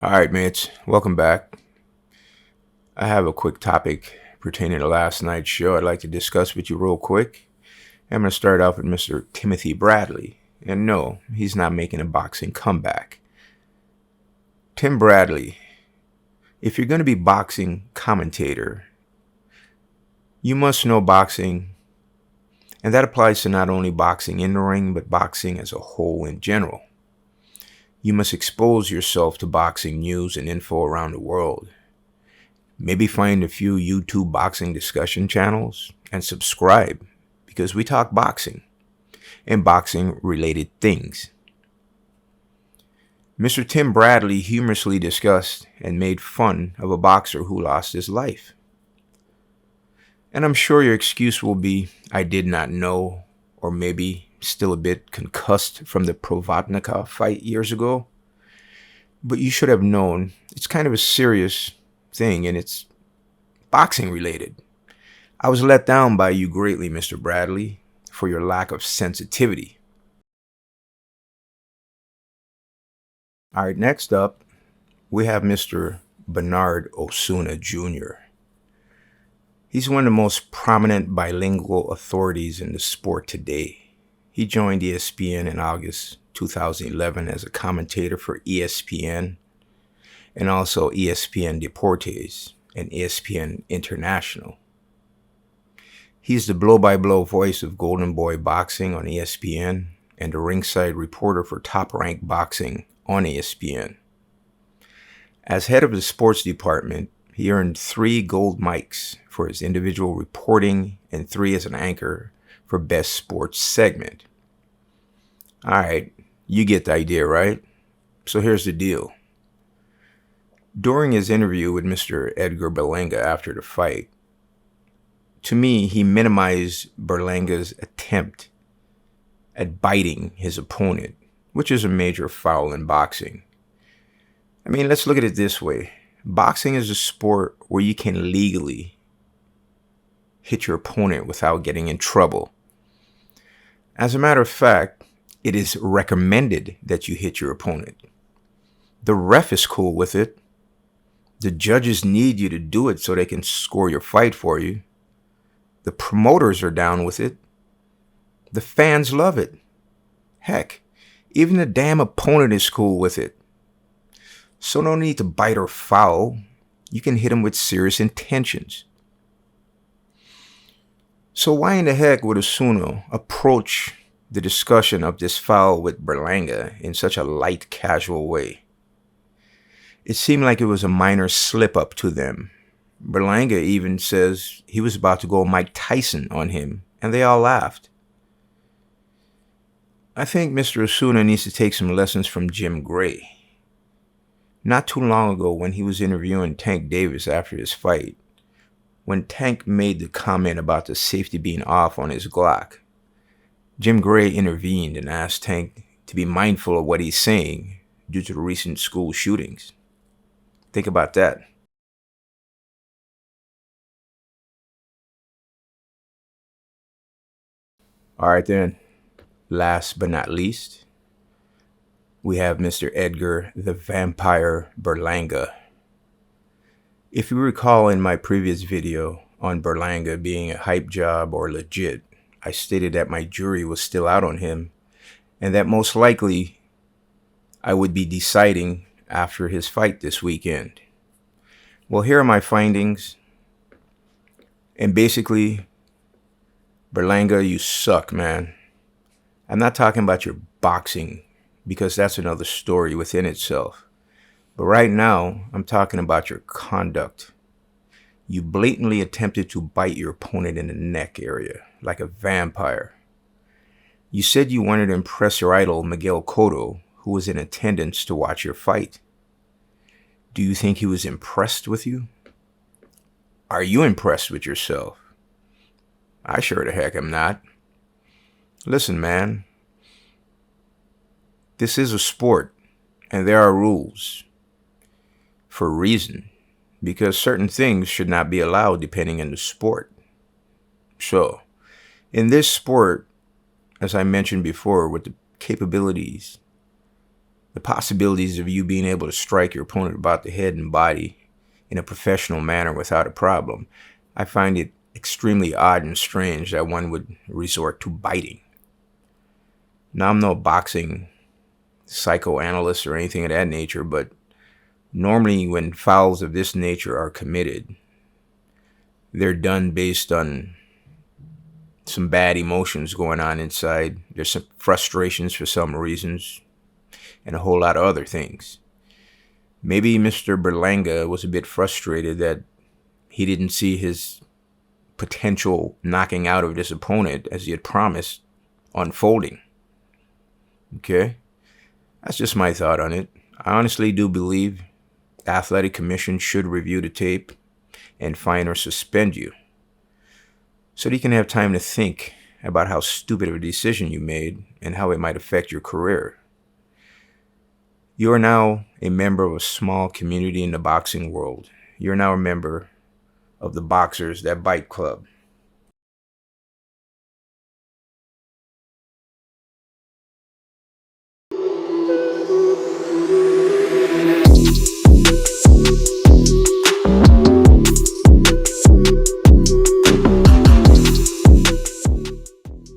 All right, mates, welcome back. I have a quick topic pertaining to last night's show I'd like to discuss with you real quick. I'm going to start off with Mr. Timothy Bradley. And no, he's not making a boxing comeback. Tim Bradley, if you're going to be boxing commentator, you must know boxing, and that applies to not only boxing in the ring, but boxing as a whole in general. You must expose yourself to boxing news and info around the world. Maybe find a few YouTube boxing discussion channels and subscribe, because we talk boxing and boxing related things. Mr. Tim Bradley humorously discussed and made fun of a boxer who lost his life. And I'm sure your excuse will be, I did not know, or maybe still a bit concussed from the Provodnica fight years ago. But you should have known it's kind of a serious thing, and it's boxing related. I was let down by you greatly, Mr. Bradley, for your lack of sensitivity. All right, next up, we have Mr. Bernardo Osuna Jr. He's one of the most prominent bilingual authorities in the sport today. He joined ESPN in August 2011 as a commentator for ESPN and also ESPN Deportes and ESPN International. He's the blow-by-blow voice of Golden Boy Boxing on ESPN and the ringside reporter for Top Rank Boxing on ESPN. As head of the sports department, he earned 3 gold mics for his individual reporting and 3 as an anchor for Best Sports segment. All right, you get the idea, right? So here's the deal. During his interview with Mr. Edgar Berlanga after the fight, to me, he minimized Berlanga's attempt at biting his opponent, which is a major foul in boxing. I mean, let's look at it this way. Boxing is a sport where you can legally hit your opponent without getting in trouble. As a matter of fact, it is recommended that you hit your opponent. The ref is cool with it. The judges need you to do it so they can score your fight for you. The promoters are down with it. The fans love it. Heck, even the damn opponent is cool with it. So no need to bite or foul. You can hit him with serious intentions. So why in the heck would Osuna approach the discussion of this foul with Berlanga in such a light, casual way? It seemed like it was a minor slip-up to them. Berlanga even says he was about to go Mike Tyson on him, and they all laughed. I think Mr. Osuna needs to take some lessons from Jim Gray. Not too long ago, when he was interviewing Tank Davis after his fight, when Tank made the comment about the safety being off on his Glock, Jim Gray intervened and asked Tank to be mindful of what he's saying due to the recent school shootings. Think about that. All right then, last but not least, we have Mr. Edgar the Vampire Berlanga. If you recall in my previous video on Berlanga being a hype job or legit, I stated that my jury was still out on him and that most likely I would be deciding after his fight this weekend. Well, here are my findings. And basically, Berlanga, you suck, man. I'm not talking about your boxing, because that's another story within itself. But right now, I'm talking about your conduct. You blatantly attempted to bite your opponent in the neck area, like a vampire. You said you wanted to impress your idol, Miguel Cotto, who was in attendance to watch your fight. Do you think he was impressed with you? Are you impressed with yourself? I sure the heck am not. Listen, man. This is a sport, and there are rules. For a reason. Because certain things should not be allowed depending on the sport. So, in this sport, as I mentioned before, with the capabilities the possibilities of you being able to strike your opponent about the head and body in a professional manner without a problem, I find it extremely odd and strange that one would resort to biting. Now, I'm no boxing psychoanalyst or anything of that nature, but normally when fouls of this nature are committed, they're done based on some bad emotions going on inside. There's some frustrations for some reasons and a whole lot of other things. Maybe Mr. Berlanga was a bit frustrated that he didn't see his potential knocking out of this opponent as he had promised unfolding. Okay? That's just my thought on it. I honestly do believe the Athletic Commission should review the tape and fine or suspend you so that you can have time to think about how stupid of a decision you made and how it might affect your career. You are now a member of a small community in the boxing world. You're now a member of the Boxers That Bite Club.